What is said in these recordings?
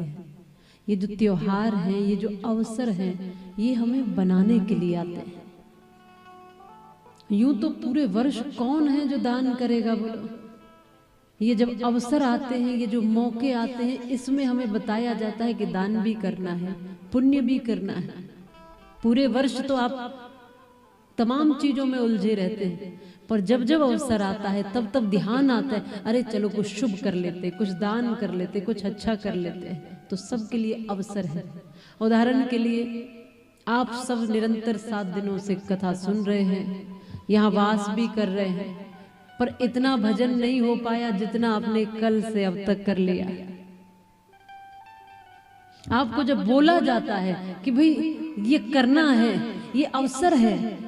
हैं। ये जो त्योहार हैं, ये जो अवसर हैं, ये हमें बनाने के लिए आते हैं। यूं तो पूरे वर्ष कौन है जो दान करेगा बोलो। ये जब अवसर आते हैं, ये जो मौके आते हैं, इसमें हमें बताया जाता है कि दान भी करना है, पुण्य भी करना है। पूरे वर्ष तो आप तमाम चीजों में उलझे रहते हैं, पर जब जब अवसर आता है तब तब ध्यान आता है, अरे चलो कुछ शुभ कर लेते, कुछ दान कर लेते, कुछ अच्छा कर लेते हैं। तो सबके लिए अवसर है। उदाहरण के लिए आप सब निरंतर 7 दिनों से कथा सुन रहे हैं, यहाँ वास भी कर रहे हैं, पर इतना भजन नहीं हो पाया जितना आपने कल से अब तक कर लिया। आपको जब बोला जाता है कि भाई ये करना है, ये अवसर है,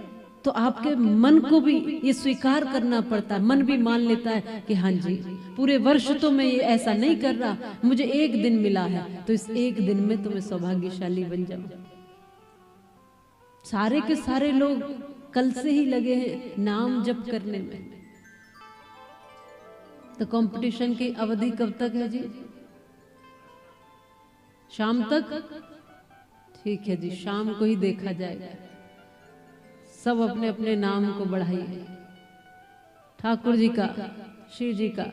तो आपके मन को भी ये स्वीकार करना पड़ता है। मन भी मान लेता है कि हाँ जी, पूरे वर्ष तो मैं ये ऐसा नहीं कर रहा, मुझे एक दिन मिला है, तो इस एक दिन में तो मैं सौभाग्यशाली बन जाऊं। सारे के सारे लोग कल से ही लगे हैं नाम जप करने में। तो कंपटीशन की अवधि कब तक है जी? शाम तक? ठीक है जी, शाम को ही देखा जाएगा। सब अपने अपने नाम को बढ़ाइए। ठाकुर जी का, शिव जी का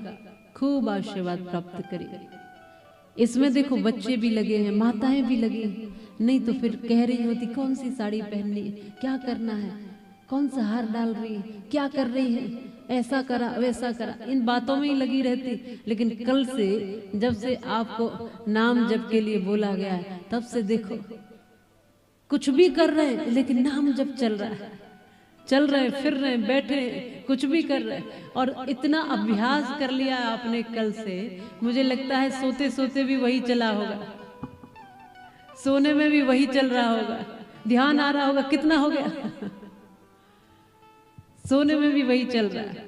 खूब आशीर्वाद प्राप्त करिए। इसमें देखो बच्चे भी लगे हैं, माताएं भी लगी हैं। नहीं तो फिर कह रही होती कौन सी साड़ी पहननी है, क्या करना है, कौन सा हार डाल रही है, क्या कर रही है, ऐसा करा वैसा करा, इन बातों में ही लगी रहती। लेकिन कल से जब से आपको नाम जप के लिए बोला गया है, तब से देखो कुछ भी कर रहे हैं लेकिन नाम जप चल रहा है, चल रहे, फिर रहे, बैठे, कुछ भी कर रहे। और इतना अभ्यास कर लिया आपने कल से, मुझे लगता है सोते सोते भी वही चला होगा, सोने में भी वही चल रहा होगा, ध्यान आ रहा होगा। कितना हो गया? सोने में भी वही चल रहा है।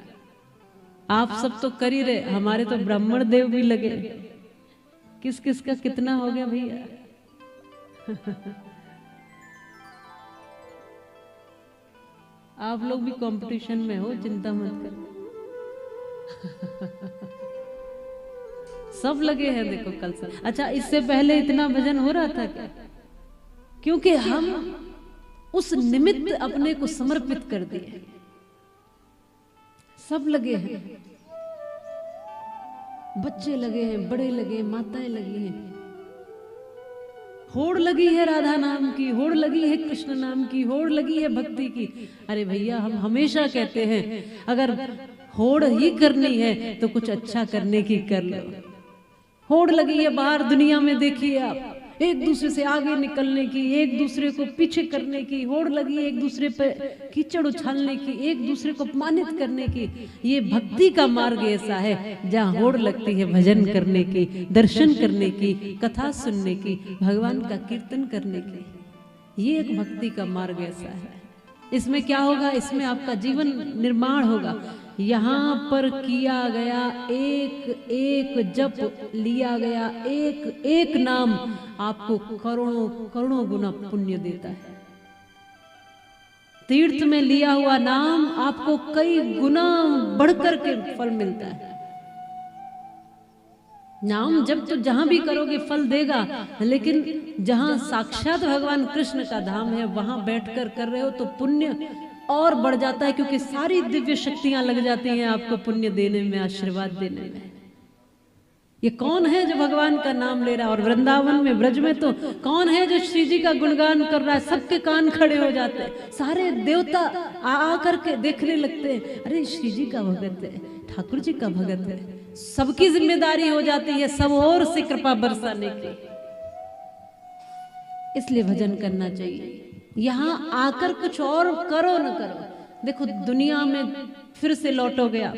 आप सब तो कर ही रहे, हमारे तो ब्राह्मण देव भी लगे। किस किस का कितना हो गया भैया? आप लोग भी कंपटीशन में हो, चिंता मत करो। सब लगे हैं देखो कल से। अच्छा, इससे पहले इतना भजन हो रहा था क्या? क्योंकि हम उस निमित्त अपने को समर्पित कर दिए। सब लगे हैं, बच्चे लगे हैं, बड़े लगे हैं, माताएं लगी हैं। होड़ लगी है राधा नाम की, होड़ लगी है कृष्ण नाम की, होड़ लगी है भक्ति की। अरे भैया, हम हमेशा कहते हैं अगर होड़ ही करनी है तो कुछ अच्छा करने की कर लो। होड़ लगी है बाहर दुनिया में, देखिए आप, एक दूसरे से आगे निकलने की, एक दूसरे को पीछे करने की होड़ लगी है, एक दूसरे पे कीचड़ उछालने की, एक दूसरे को अपमानित करने की। ये भक्ति का मार्ग ऐसा है जहाँ होड़ लगती है भजन करने की, दर्शन करने की, कथा सुनने की, भगवान का कीर्तन करने की। ये एक भक्ति का मार्ग ऐसा है। इसमें क्या होगा? इसमें आपका जीवन निर्माण होगा। यहाँ पर किया गया एक एक जप, लिया गया एक एक नाम आपको करोड़ों करोड़ों गुना पुण्य देता है। तीर्थ में लिया हुआ नाम आपको कई गुना बढ़कर के फल मिलता है। नाम जब तो जहां भी करोगे फल देगा, लेकिन जहां साक्षात भगवान कृष्ण का धाम है वहां बैठकर कर रहे हो तो पुण्य और बढ़ जाता है, क्योंकि सारी दिव्य शक्तियां लग जाती हैं आपको पुण्य देने में, आशीर्वाद देने में। ये कौन है जो भगवान का नाम ले रहा है? और वृंदावन में, ब्रज में तो कौन है जो श्री जी का गुणगान कर रहा है? सबके कान खड़े हो जाते हैं, सारे देवता आ करके देखने लगते हैं, अरे श्री जी का भगत है, ठाकुर जी का भगत है। सबकी जिम्मेदारी हो जाती है सब ओर से कृपा बरसाने की। इसलिए भजन करना चाहिए। यहाँ आकर कुछ और करो न करो, देखो दुनिया में फिर से लौटोगे आप,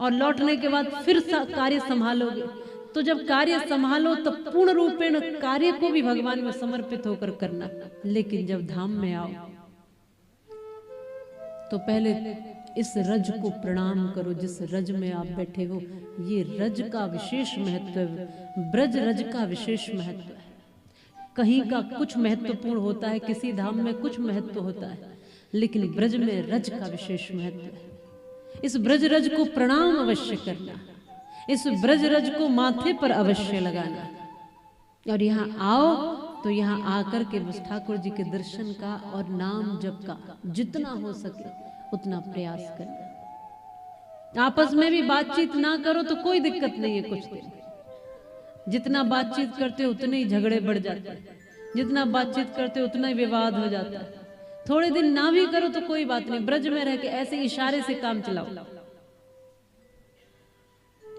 और लौटने के बाद फिर कार्य संभालोगे। तो जब कार्य संभालो तो पूर्ण रूपेण कार्य को भी भगवान में समर्पित होकर करना। लेकिन जब धाम में आओ तो पहले इस रज को प्रणाम करो जिस रज में आप बैठे हो। ये रज का विशेष महत्व है, ब्रज रज का विशेष महत्व है। कहीं का कुछ महत्वपूर्ण होता है, किसी धाम में कुछ महत्व होता है, लेकिन ब्रज में रज का विशेष महत्व है। इस ब्रज रज को प्रणाम अवश्य करना, इस ब्रज रज को माथे पर अवश्य लगाना। और यहाँ आओ तो यहाँ आकर के बस ठाकुर जी के दर्शन का और नाम जप का जितना हो सके उतना प्रयास करना। आपस में भी बातचीत ना करो तो कोई दिक्कत नहीं है कुछ दिन, जितना बातचीत करते उतने ही झगड़े बढ़ जाते हैं, जितना बातचीत करते उतना ही विवाद हो जाता है। थोड़े दिन ना भी करो तो कोई बात नहीं, ब्रज में रह के ऐसे इशारे से काम चलाओ,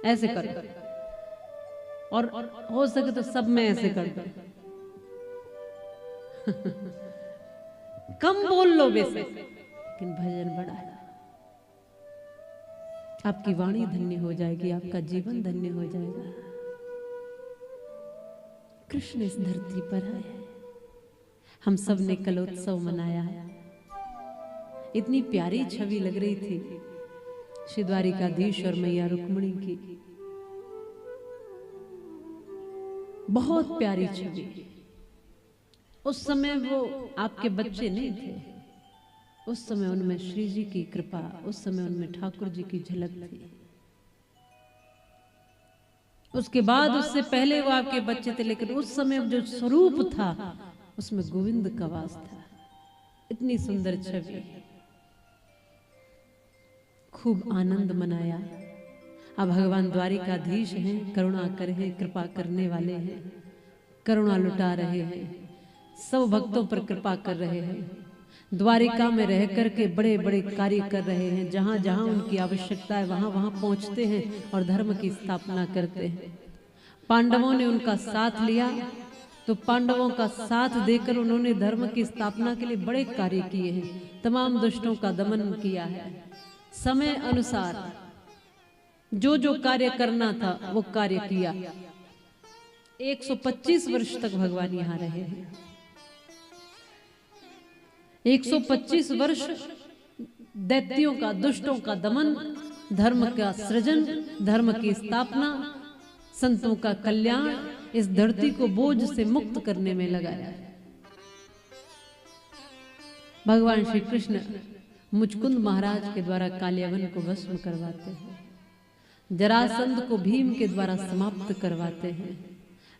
ऐसे करो, और हो सके तो सब में ऐसे कर दो। कम बोल लो वैसे, लेकिन भजन बड़ा है। आपकी वाणी धन्य हो जाएगी, आपका जीवन धन्य हो जाएगा। कृष्ण इस धरती पर है, हम सब ने कलोत्सव मनाया है। इतनी प्यारी छवि लग रही थी श्री द्वारिकाधीश और मैया रुक्मिणी की, बहुत प्यारी छवि। उस समय वो आपके बच्चे नहीं थे, उस समय उनमें श्री जी की कृपा, उस समय उनमें ठाकुर जी की झलक थी। उसके बाद उससे पहले वो आपके बच्चे थे, लेकिन उस समय जो स्वरूप था उसमें गोविंद का वास था। इतनी सुंदर छवि, खूब आनंद मनाया। अब भगवान द्वारिकाधीश हैं, करुणा करे, कृपा करने वाले हैं, करुणा लुटा रहे हैं, सब भक्तों पर कृपा कर रहे हैं। द्वारिका में रह करके बड़े बड़े कार्य कर रहे हैं, जहां जहां उनकी आवश्यकता है वहां वहां पहुंचते हैं और धर्म की स्थापना करते हैं। पांडवों ने उनका साथ लिया तो पांडवों का साथ देकर उन्होंने धर्म की स्थापना के लिए बड़े कार्य किए हैं, तमाम दुष्टों का दमन किया है। समय अनुसार जो जो कार्य करना था वो कार्य किया। 125 वर्ष तक भगवान यहाँ रहे हैं। 125 वर्ष दैत्यों का, दुष्टों का दमन, धर्म का सृजन, धर्म की स्थापना, संतों का कल्याण, इस धरती को बोझ से मुक्त करने में लगाया। भगवान श्री कृष्ण मुचकुंद महाराज के द्वारा कालियावन को भस्म करवाते हैं, जरासंध को भीम के द्वारा समाप्त करवाते हैं,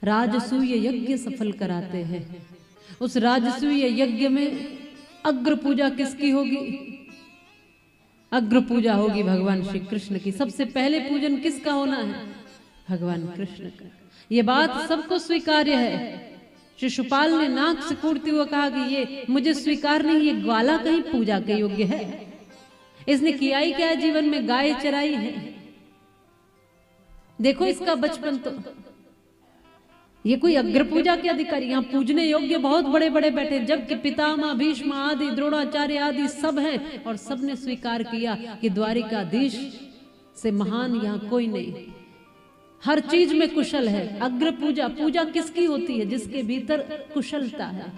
राजसूय यज्ञ सफल कराते हैं। उस राजसूय यज्ञ में अग्र पूजा किसकी होगी? अग्र पूजा होगी भगवान श्री कृष्ण की। सबसे पहले पूजन किसका होना है? भगवान कृष्ण का। ये बात सबको स्वीकार्य है। शिशुपाल ने नाक सिकोड़ते हुए कहा कि ये मुझे स्वीकार नहीं, ये ग्वाला कहीं पूजा के योग्य है। इसने किया ही क्या जीवन में? गाय चराई है। देखो इसका बचपन, तो ये कोई अग्र पूजा के अधिकारी? यहाँ पूजने योग्य बहुत बड़े बड़े बैठे, जबकि पितामह भीष्म आदि, द्रोणाचार्य आदि सब हैं, और सबने स्वीकार किया कि द्वारिकाधीश से महान यहाँ कोई नहीं, हर चीज में कुशल है। अग्र पूजा, पूजा किसकी होती है? जिसके भीतर कुशलता है,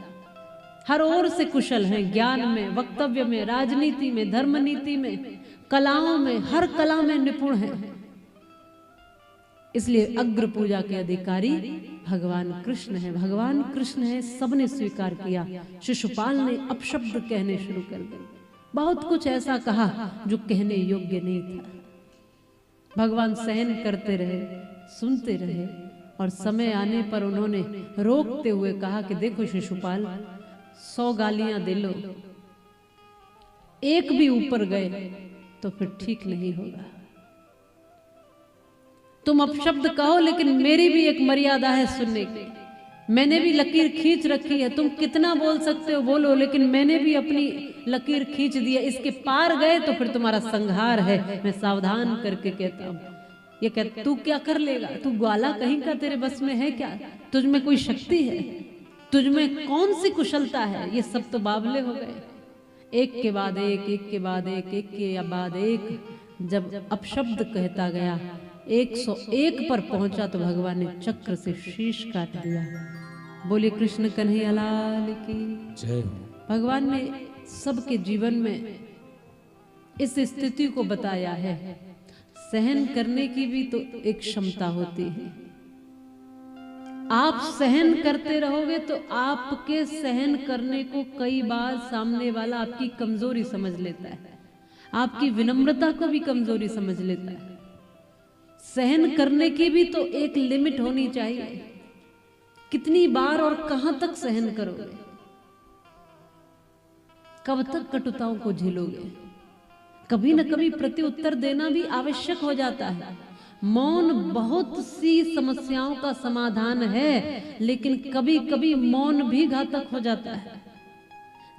हर ओर से कुशल है, ज्ञान में, वक्तव्य में, राजनीति में, धर्म नीति में, कलाओं में, हर कला में निपुण है। इसलिए अग्र पूजा के अधिकारी भगवान कृष्ण है। भगवान कृष्ण है, सबने स्वीकार किया। शिशुपाल ने अपशब्द कहने शुरू कर दिए, बहुत कुछ ऐसा कहा जो कहने योग्य नहीं था। भगवान सहन करते रहे, सुनते रहे, और समय आने पर उन्होंने रोकते हुए कहा कि देखो शिशुपाल, 100 गालियां दे लो, एक भी ऊपर गए तो फिर ठीक नहीं होगा। तुम अपशब्द कहो, लेकिन मेरी भी एक मर्यादा है सुनने की। मैंने भी लकीर खींच रखी है। तुम कितना बोल सकते हो बोलो, लेकिन मैंने भी अपनी लकीर खींच दी है। इसके पार गए तो फिर तुम्हारा संहार है। मैं सावधान करके कहता हूं। ये कहता, तू क्या कर लेगा? तू ग्वाला कहीं का, तेरे बस में है क्या? तुझ में कोई शक्ति है? तुझ में कौन सी कुशलता है? ये सब तो बावले हो गए। एक के बाद एक, एक के बाद एक, एक के बाद एक, जब अपशब्द कहता गया, 101 पर पहुंचा तो भगवान ने चक्र से शीश काट दिया। बोले कृष्ण कन्हैया लाल की जय। भगवान ने सबके जीवन में इस स्थिति को बताया है। सहन करने की भी तो एक क्षमता होती है। आप सहन करते रहोगे तो आपके सहन करने को कई बार सामने वाला आपकी कमजोरी समझ लेता है, आपकी विनम्रता को भी कमजोरी समझ लेता है। सहन करने की भी तो एक लिमिट होनी चाहिए कितनी बार और कहां तक सहन करोगे? कब तक कटुताओं को झेलोगे? कभी न कभी प्रत्युत्तर देना भी आवश्यक हो जाता है। मौन बहुत सी समस्याओं का समाधान है, लेकिन कभी कभी मौन भी घातक हो जाता है।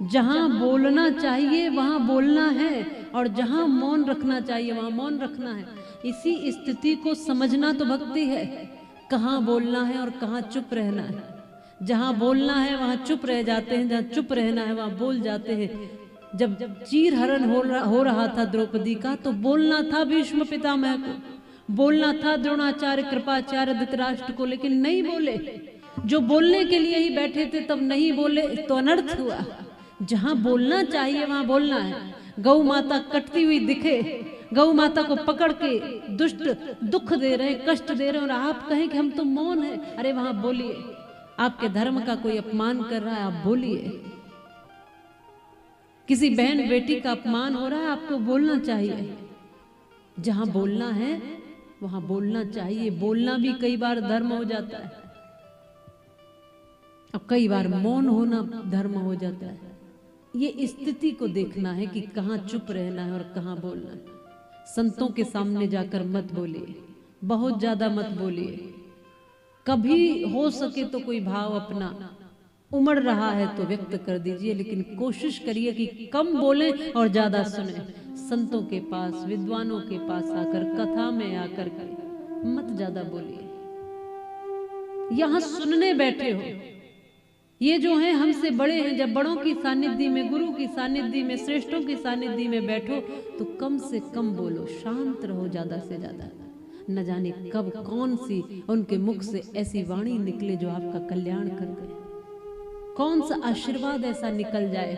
जहां बोलना चाहिए वहां बोलना है, और जहां मौन रखना चाहिए वहां मौन रखना है। इसी स्थिति को समझना तो भक्ति है। कहां बोलना है और कहां चुप रहना है। जहां बोलना है वहां चुप रह जाते हैं, जहां चुप रहना है वहां बोल जाते हैं। जब चीर हरण हो रहा था द्रौपदी का, तो बोलना था भीष्म पितामह को, बोलना था द्रोणाचार्य, कृपाचार्य, धृतराष्ट्र को, लेकिन नहीं बोले। जो बोलने के लिए ही बैठे थे तब नहीं बोले तो अनर्थ हुआ। जहां बोलना चाहिए वहां बोलना है। गौ माता कटती हुई दिखे, गौ माता को पकड़ के दुष्ट दुख दे रहे, कष्ट दे रहे, और आप कहें कि हम तो मौन है। अरे वहां बोलिए। आपके धर्म का कोई अपमान कर रहा है, आप बोलिए। किसी बहन बेटी का अपमान हो रहा है, आपको बोलना चाहिए। जहां बोलना है वहां बोलना चाहिए। बोलना भी कई बार धर्म हो जाता है, अब कई बार मौन होना धर्म हो जाता है। ये स्थिति को देखना है कि कहां चुप रहना है और कहां बोलना है। संतों के सामने जाकर मत बोलिए, बहुत ज्यादा मत बोलिए। कभी हो सके तो कोई भाव अपना उमड़ रहा है तो व्यक्त कर दीजिए, लेकिन कोशिश करिए कि कम बोलें और ज्यादा सुने। संतों के पास, विद्वानों के पास आकर, कथा में आकर के मत ज्यादा बोलिए। यहां सुनने बैठे हो, ये जो हैं हमसे बड़े हैं, जब बड़ों की सानिध्य में, गुरु की सानिध्य में, श्रेष्ठों की सानिध्य में बैठो तो कम से कम बोलो, शांत रहो ज्यादा से ज्यादा। न जाने कब कौन सी उनके मुख से ऐसी वाणी निकले जो आपका कल्याण कर दे। कौन सा आशीर्वाद ऐसा निकल जाए।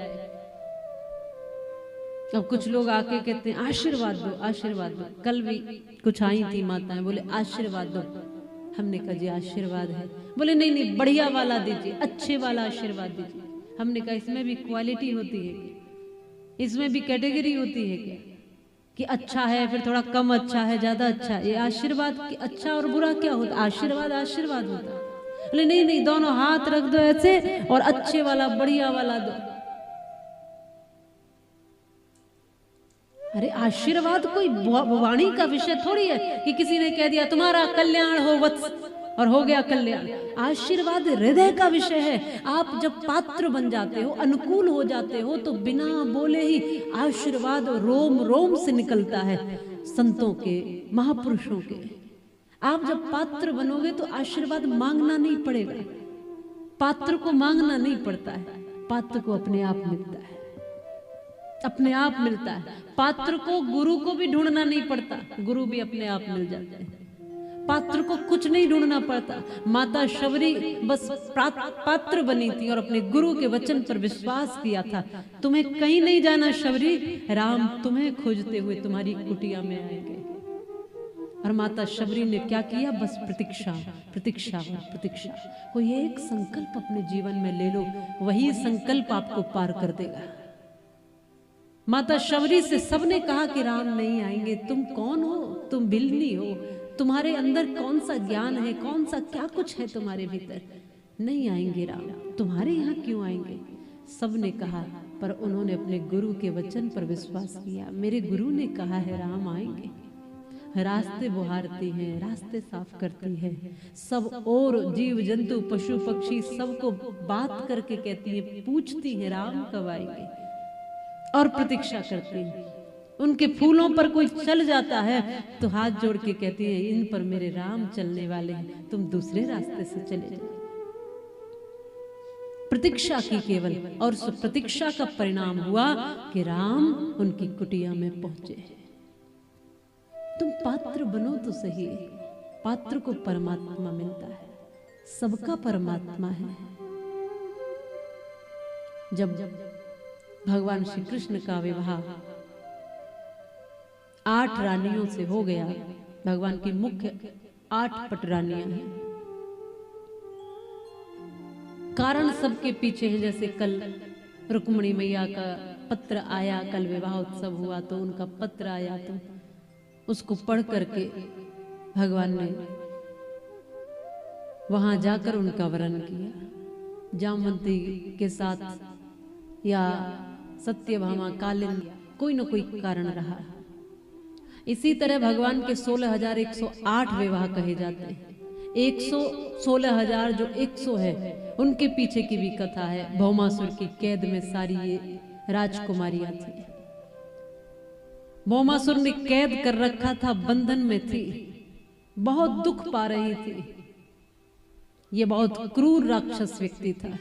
अब कुछ लोग आके कहते हैं आशीर्वाद दो, आशीर्वाद दो। कल भी कुछ आई थी माताएं, बोले आशीर्वाद दो। हमने कहा जी आशीर्वाद है। बोले नहीं नहीं, बढ़िया वाला दीजिए, अच्छे वाला आशीर्वाद दीजिए। हमने कहा इसमें भी क्वालिटी होती है, इसमें भी कैटेगरी होती है क्या, कि अच्छा है फिर थोड़ा कम अच्छा है, ज्यादा अच्छा है। ये आशीर्वाद कि अच्छा और बुरा क्या होता? आशीर्वाद आशीर्वाद होता है। बोले नहीं नहीं, दोनों हाथ रख दो ऐसे और अच्छे वाला, बढ़िया वाला दो। अरे आशीर्वाद कोई वाणी का विषय थोड़ी है कि किसी ने कह दिया तुम्हारा कल्याण हो वत्स और हो गया कल्याण। आशीर्वाद हृदय का विषय है। आप जब पात्र बन जाते हो, अनुकूल हो जाते हो, तो बिना बोले ही आशीर्वाद रोम रोम से निकलता है। संतों के, महापुरुषों के आप जब पात्र बनोगे तो आशीर्वाद मांगना नहीं पड़ेगा। पात्र को मांगना नहीं पड़ता है, पात्र को अपने आप मिलता है, अपने आप मिलता है। पात्र को, गुरु को भी ढूंढना नहीं पड़ता, गुरु भी अपने आप मिल जाते हैं। पात्र को कुछ नहीं ढूंढना पड़ता। माता शबरी बस पात्र बनी थी और अपने गुरु के वचन पर विश्वास किया था। तुम्हें कहीं नहीं जाना शबरी, राम तुम्हें खोजते हुए तुम्हारी कुटिया में आएंगे। और माता शबरी ने क्या किया? बस प्रतीक्षा, प्रतीक्षा, प्रतीक्षा। कोई एक संकल्प अपने जीवन में ले लो, वही संकल्प आपको पार कर देगा। माता शबरी से सबने कहा कि राम नहीं आएंगे। तुम कौन हो? तुम बिल्ली हो। तुम्हारे अंदर कौन सा ज्ञान है, कौन सा क्या कुछ है तुम्हारे भीतर? नहीं आएंगे राम, तुम्हारे यहाँ क्यों आएंगे? सबने कहा, पर उन्होंने अपने गुरु के वचन पर विश्वास किया। मेरे गुरु ने कहा है राम आएंगे। रास्ते बुहारती हैं, रास्ते साफ करती है, सब और जीव जंतु पशु पक्षी सबको बात करके कहती है, पूछती है राम कब आएंगे, और प्रतीक्षा करती है। उनके फूलों पर कोई चल जाता है तो हाथ जोड़ के कहती है इन पर मेरे राम चलने वाले हैं, तुम दूसरे रास्ते से चले जाओ। प्रतीक्षा की केवल, और उस प्रतीक्षा का परिणाम हुआ कि राम उनकी कुटिया में पहुंचे। तुम पात्र बनो तो सही, पात्र को परमात्मा मिलता है, सबका परमात्मा है। जब भगवान श्री कृष्ण का विवाह 8 रानियों से हो गया, भगवान की मुख्य 8 पटरानियां हैं। कारण सबके पीछे है, जैसे कल रुक्मिणी मैया का पत्र आया, कल विवाह उत्सव हुआ तो उनका पत्र आया, तो उसको पढ़ करके भगवान ने वहां जाकर उनका वरण किया। जामवंती के साथ या सत्यभामा, कालिंद, कोई न कोई कारण रहा। इसी तरह भगवान के 16,108 विवाह कहे जाते हैं। 16,000 जो 100 है उनके पीछे की भी कथा है। भौमासुर की कैद में सारी ये राजकुमारियां थी। भौमासुर ने कैद कर रखा था, बंधन में थी, बहुत दुख पा रही थी। ये बहुत क्रूर राक्षस व्यक्ति था।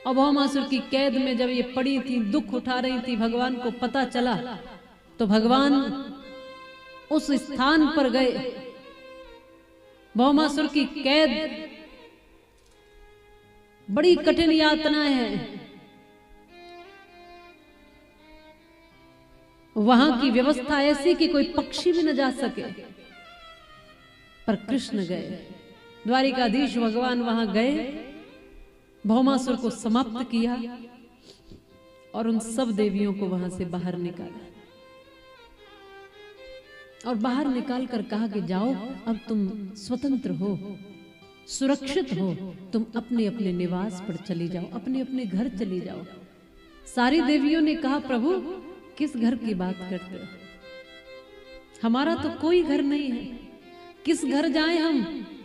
और भौमासुर की कैद में जब ये पड़ी थी, दुख उठा रही थी, भगवान को पता चला तो भगवान उस स्थान पर गए। भौमासुर की कैद बड़ी कठिन यातनाएं हैं। वहां की व्यवस्था ऐसी कि कोई पक्षी भी न जा सके, पर कृष्ण गए। द्वारिकाधीश भगवान वहां गए, भौमासुर को समाप्त किया और उन सब देवियों को वहां से बाहर निकाला। और बाहर निकाल कर कहा कि जाओ, अब तुम स्वतंत्र हो, सुरक्षित हो, तुम अपने अपने निवास पर चली जाओ, अपने अपने घर चली जाओ। सारी देवियों ने कहा, प्रभु किस घर की बात करते हो? हमारा तो कोई घर नहीं है, किस घर जाएं हम?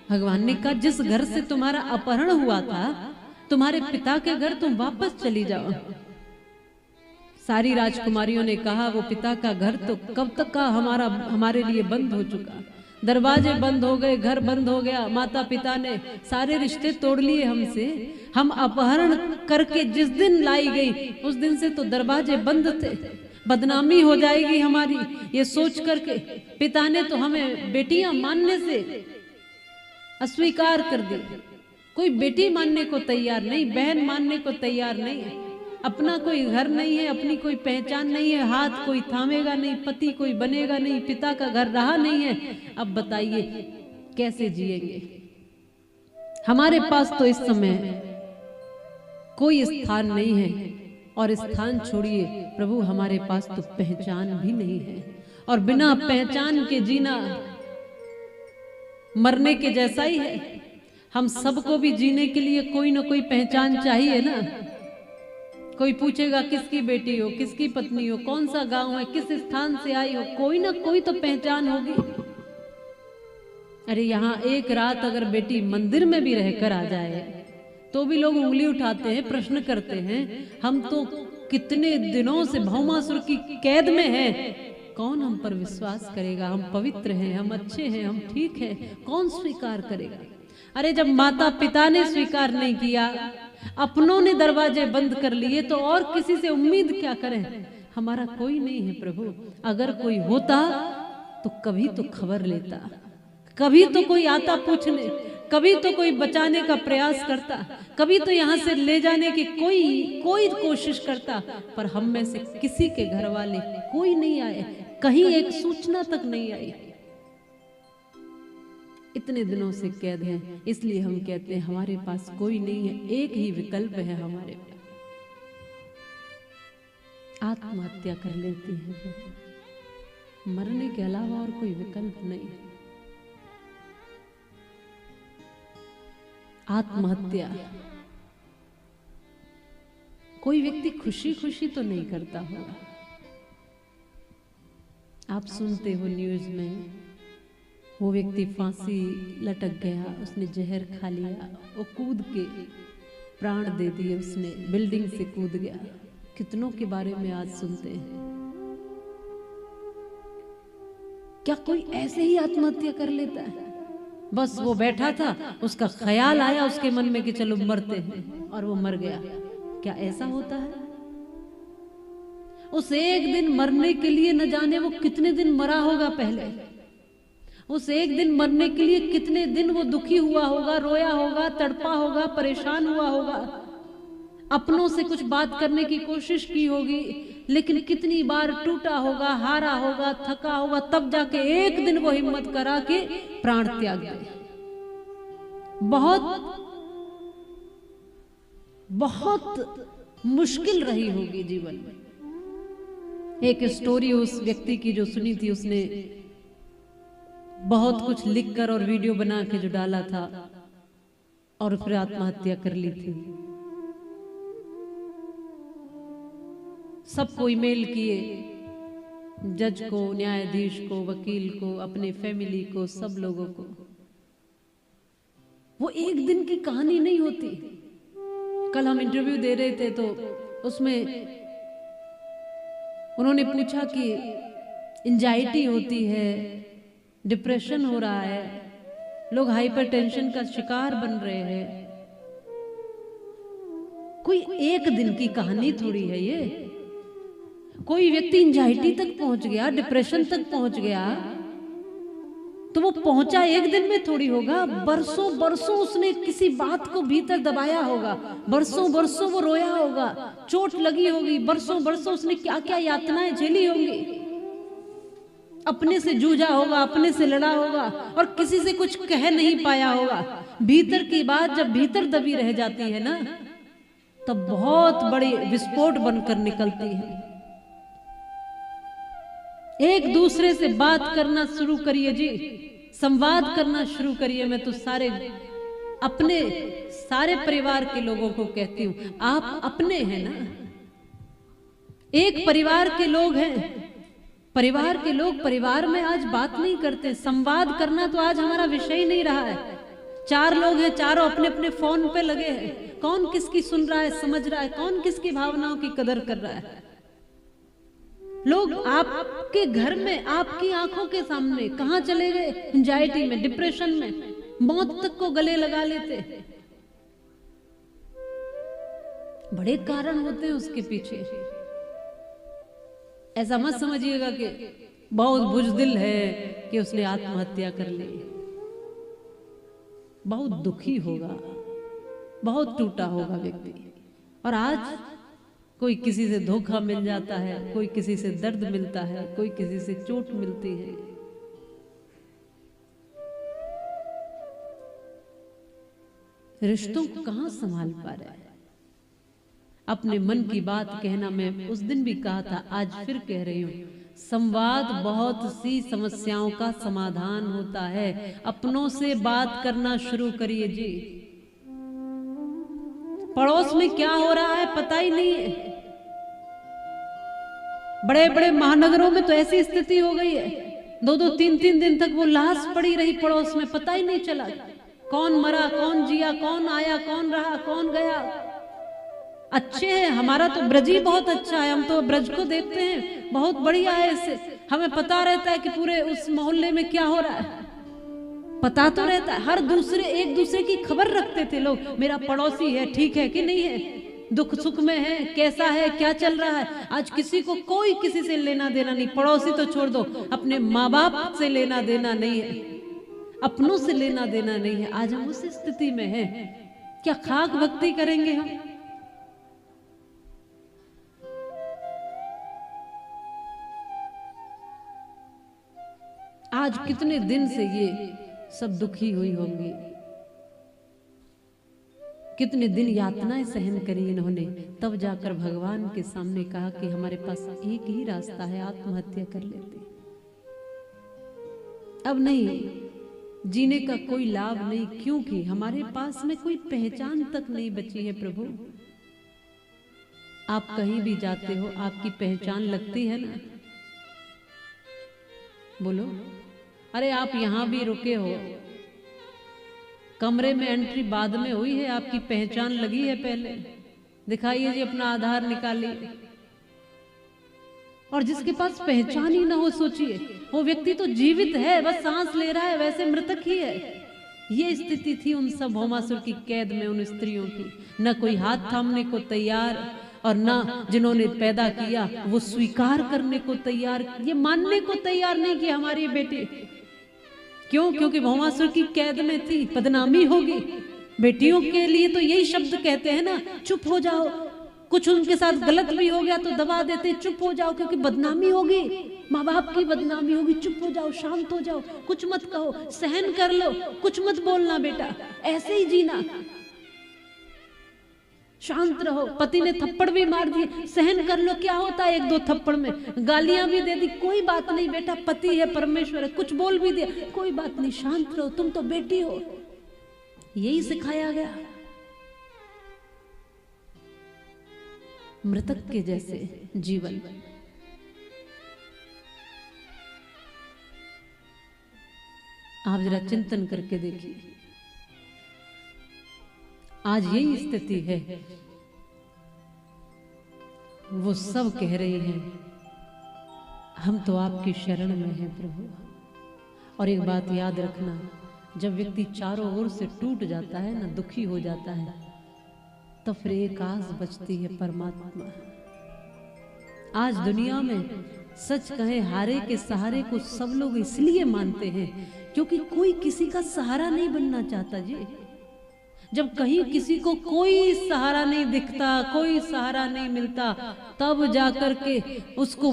भगवान ने कहा, जिस घर से तुम्हारा अपहरण हुआ था, तुम्हारे पिता के घर, तुम वापस चली जाओ। सारी राजकुमारियों ने कहा, वो पिता का घर तो कब तक का हमारे लिए बंद हो चुका, दरवाजे बंद हो गए, घर बंद हो गया, माता पिता ने सारे रिश्ते तोड़ लिए हमसे। हम अपहरण करके जिस दिन लाई गई, उस दिन से तो दरवाजे बंद थे, बदनामी हो जाएगी हमारी, ये सोच करके पिता ने तो हमें बेटियां मानने से अस्वीकार कर दी। कोई बेटी मानने को तैयार नहीं, बहन मानने को तैयार नहीं है। अपना कोई घर नहीं है, अपनी कोई पहचान नहीं है, हाथ कोई थामेगा नहीं, पति कोई बनेगा नहीं, पिता का घर रहा नहीं है। अब बताइए कैसे जिएंगे? हमारे पास तो इस समय कोई स्थान नहीं है, और स्थान छोड़िए प्रभु, हमारे पास तो पहचान भी नहीं है। और बिना पहचान के जीना मरने के जैसा ही है। हम सबको भी जीने के लिए कोई ना कोई पहचान चाहिए ना। कोई पूछेगा किसकी बेटी हो, किसकी पत्नी हो, कौन सा गांव है, किस स्थान से आई हो, कोई ना कोई तो पहचान होगी। अरे यहाँ एक रात अगर बेटी मंदिर में भी रहकर आ जाए तो भी लोग उंगली उठाते हैं, प्रश्न करते हैं। हम तो कितने दिनों से भौमासुर की कैद में हैं, कौन हम पर विश्वास करेगा? हम पवित्र हैं, हम अच्छे हैं, हम ठीक हैं, कौन स्वीकार करेगा? अरे जब माता पिता ने स्वीकार नहीं किया, अपनों ने दरवाजे बंद कर लिए, तो और किसी से उम्मीद क्या करें? हमारा कोई नहीं है प्रभु। अगर कोई होता तो कभी तो खबर लेता, कभी तो कोई आता पूछने, कभी तो कोई बचाने का प्रयास करता, कभी तो यहाँ से ले जाने की कोई कोशिश करता। पर हम में से किसी के घर वाले कोई नहीं आए, कहीं एक सूचना तक नहीं आई। इतने दिनों से कैद हैं, इसलिए हम कहते हैं हमारे पास कोई नहीं है, एक ही विकल्प है हमारे पास, आत्महत्या कर लेती हैं। मरने के अलावा और कोई विकल्प नहीं। आत्महत्या कोई व्यक्ति खुशी खुशी तो नहीं करता होगा। आप सुनते हो न्यूज में, वो व्यक्ति फांसी लटक गया, उसने जहर खा लिया, वो कूद के प्राण दे दिए, उसने बिल्डिंग से कूद गया। कितनों के बारे में आज सुनते हैं। क्या कोई ऐसे ही आत्महत्या कर लेता है? बस वो बैठा था, उसका ख्याल आया उसके मन में कि चलो मरते हैं, और वो मर गया। क्या ऐसा होता है? उस एक दिन मरने के लिए न जाने वो कितने दिन मरा होगा पहले। उस एक दिन मरने के लिए कितने दिन वो दुखी हुआ होगा, रोया होगा, तड़पा होगा, परेशान हुआ होगा, अपनों से कुछ बात करने की कोशिश की होगी, लेकिन कितनी बार टूटा होगा, हारा होगा, थका होगा, तब जाके एक दिन वो हिम्मत करा के प्राण त्याग दे। बहुत बहुत मुश्किल रही होगी जीवन में। एक स्टोरी उस व्यक्ति की जो सुनी थी, उसने बहुत कुछ लिखकर और वीडियो बना के जो डाला था, और फिर आत्महत्या कर ली थी। सबको ईमेल किए, जज को, न्यायाधीश को, वकील को, अपने फैमिली को, सब लोगों को। वो एक दिन की कहानी नहीं होती। कल हम इंटरव्यू दे रहे थे तो उसमें उन्होंने पूछा कि एंजाइटी होती है, डिप्रेशन हो रहा है, लोग हाइपरटेंशन का शिकार बन रहे हैं। कोई एक दिन की कहानी थोड़ी है ये। कोई व्यक्ति एंजाइटी तक पहुंच गया, डिप्रेशन तक पहुंच गया, तो वो पहुंचा एक दिन में थोड़ी होगा। बरसों बरसों उसने किसी बात को भीतर दबाया होगा, बरसों बरसों वो रोया होगा, चोट लगी होगी, बरसों बरसों उसने क्या क्या यातनाएं झेली होंगी, अपने से जूझा होगा, अपने से लड़ा होगा और किसी से कुछ कह नहीं पाया होगा। भीतर की बात जब भीतर दबी रह जाती है ना, तब बहुत बड़ी विस्फोट बनकर निकलती है। एक दूसरे से बात करना शुरू करिए जी, संवाद करना शुरू करिए। मैं तो अपने सारे परिवार के लोगों को कहती हूं, आप अपने हैं ना, एक परिवार के लोग हैं। परिवार के लोग परिवार में आज बात नहीं करते। संवाद करना तो आज हमारा विषय ही नहीं रहा है। चार लोग हैं, चारों अपने अपने फोन पे लगे हैं। कौन किसकी सुन रहा है, समझ रहा है, कौन किसकी भावनाओं की कदर कर रहा है। लोग आपके घर में, आपकी आंखों के सामने कहां चले गए, एंजाइटी में, डिप्रेशन में, मौत तक को गले लगा लेते। बड़े कारण होते हैं उसके पीछे। ऐसा मत समझिएगा कि बहुत बुजदिल है कि उसने आत्महत्या कर ली। बहुत दुखी होगा, बहुत टूटा होगा व्यक्ति। और आज कोई किसी से धोखा मिल जाता है, कोई किसी से दर्द मिलता है, कोई किसी से चोट मिलती है। रिश्तों को कहां संभाल पा रहा है। अपने मन की बात कहना, मैं उस दिन भी कहा था, आज फिर कह रही हूं, संवाद बहुत सी समस्याओं का समाधान होता है। अपनों से बात करना शुरू करिए जी। पड़ोस में क्या हो रहा है पता ही नहीं है। बड़े बड़े महानगरों में तो ऐसी स्थिति हो गई है, 2-2, 3-3 दिन तक वो लाश पड़ी रही पड़ोस में, पता ही नहीं चला कौन मरा, कौन जिया, कौन आया, कौन रहा, कौन गया। अच्छे हैं, हमारा तो ब्रज ही बहुत अच्छा है। हम तो ब्रज को देखते हैं, बहुत बढ़िया है। इससे हमें पता रहता है कि पूरे उस मोहल्ले में क्या हो रहा है, पता तो रहता है। हर दूसरे एक दूसरे की खबर रखते थे लोग, मेरा पड़ोसी है, ठीक है कि नहीं है, दुख सुख में है, कैसा है, क्या चल रहा है। आज किसी को कोई किसी से लेना देना नहीं। पड़ोसी तो छोड़ दो, अपने माँ बाप से लेना देना नहीं है, अपनों से लेना देना नहीं है। आज हम उस स्थिति में हैं। क्या खाक भक्ति करेंगे हम। आज कितने दिन से ये सब दुखी हुई होंगी, कितने दिन यातनाएं सहन करी इन्होंने, तब जाकर भगवान के सामने कहा कि हमारे पास एक ही रास्ता है, आत्महत्या कर लेते। अब नहीं, जीने का कोई लाभ नहीं, क्योंकि हमारे पास में कोई पहचान तक नहीं बची है। प्रभु, आप कहीं भी जाते हो, आपकी पहचान लगती है ना। बोलो, अरे आप यहां भी रुके हो, कमरे में एंट्री बाद में हुई है, आपकी पहचान लगी है पहले। दिखाइए जी, अपना आधार निकालिए। और जिसके पास पहचान ही ना हो, सोचिए वो व्यक्ति तो जीवित है, बस सांस ले रहा है, वैसे मृतक ही है। ये स्थिति थी उन सब भौमासुर की कैद में, उन स्त्रियों की। न कोई हाथ थामने को तैयार, और ना जिन्होंने पैदा किया वो स्वीकार करने को तैयार, ये मानने को तैयार नहीं कि हमारी बेटी। क्यों? क्योंकि भौमासुर की कैद में थी, बदनामी होगी। बेटियों के लिए तो यही शब्द कहते हैं ना, चुप हो जाओ। कुछ उनके साथ गलत भी हो गया तो दबा देते, चुप हो जाओ क्योंकि बदनामी होगी, माँ बाप की बदनामी होगी, चुप हो जाओ, शांत हो जाओ, कुछ मत कहो, सहन कर लो, कुछ मत बोलना बेटा, ऐसे ही जीना, शांत रहो। पति ने थप्पड़ भी मार दिए, सहन कर लो, क्या होता है 1-2 थप्पड़ में, गालियां भी दे दी, कोई बात नहीं बेटा, पति है, परमेश्वर है, कुछ बोल भी दिया, कोई बात नहीं, शांत रहो, तुम तो बेटी हो। यही सिखाया गया। मृतक के जैसे जीवन। आप जरा चिंतन करके देखिए, आज यही स्थिति है। वो सब कह रहे हैं हम तो आपकी शरण में हैं प्रभु। और एक बात याद रखना, जब व्यक्ति चारों ओर से टूट जाता है ना, दुखी हो जाता है, तो फिर एक आस बचती है परमात्मा। आज दुनिया में सच कहे, हारे के सहारे को सब लोग इसलिए मानते हैं क्योंकि कोई किसी का सहारा नहीं बनना चाहता जी। जब कहीं किसी को कोई सहारा नहीं दिखता, कोई सहारा नहीं मिलता, तब जाकर के उसको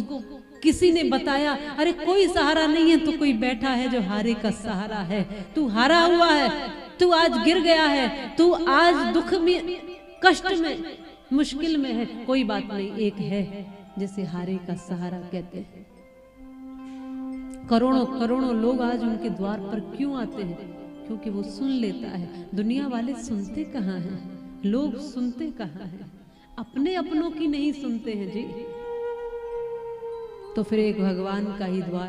किसी ने बताया, अरे कोई सहारा नहीं है तो कोई बैठा है जो हारे का सहारा है। तू हारा हुआ है, तू आज गिर गया है, तू आज दुख में, कष्ट में, मुश्किल में है, कोई बात नहीं, एक है जिसे हारे का सहारा कहते हैं। करोड़ों करोड़ों लोग आज उनके द्वार पर क्यों आते हैं? क्योंकि वो सुन लेता है। दुनिया वाले सुनते कहाँ हैं? लोग सुनते कहाँ हैं? अपने अपनों की नहीं सुनते हैं जी। तो फिर एक भगवान का ही द्वार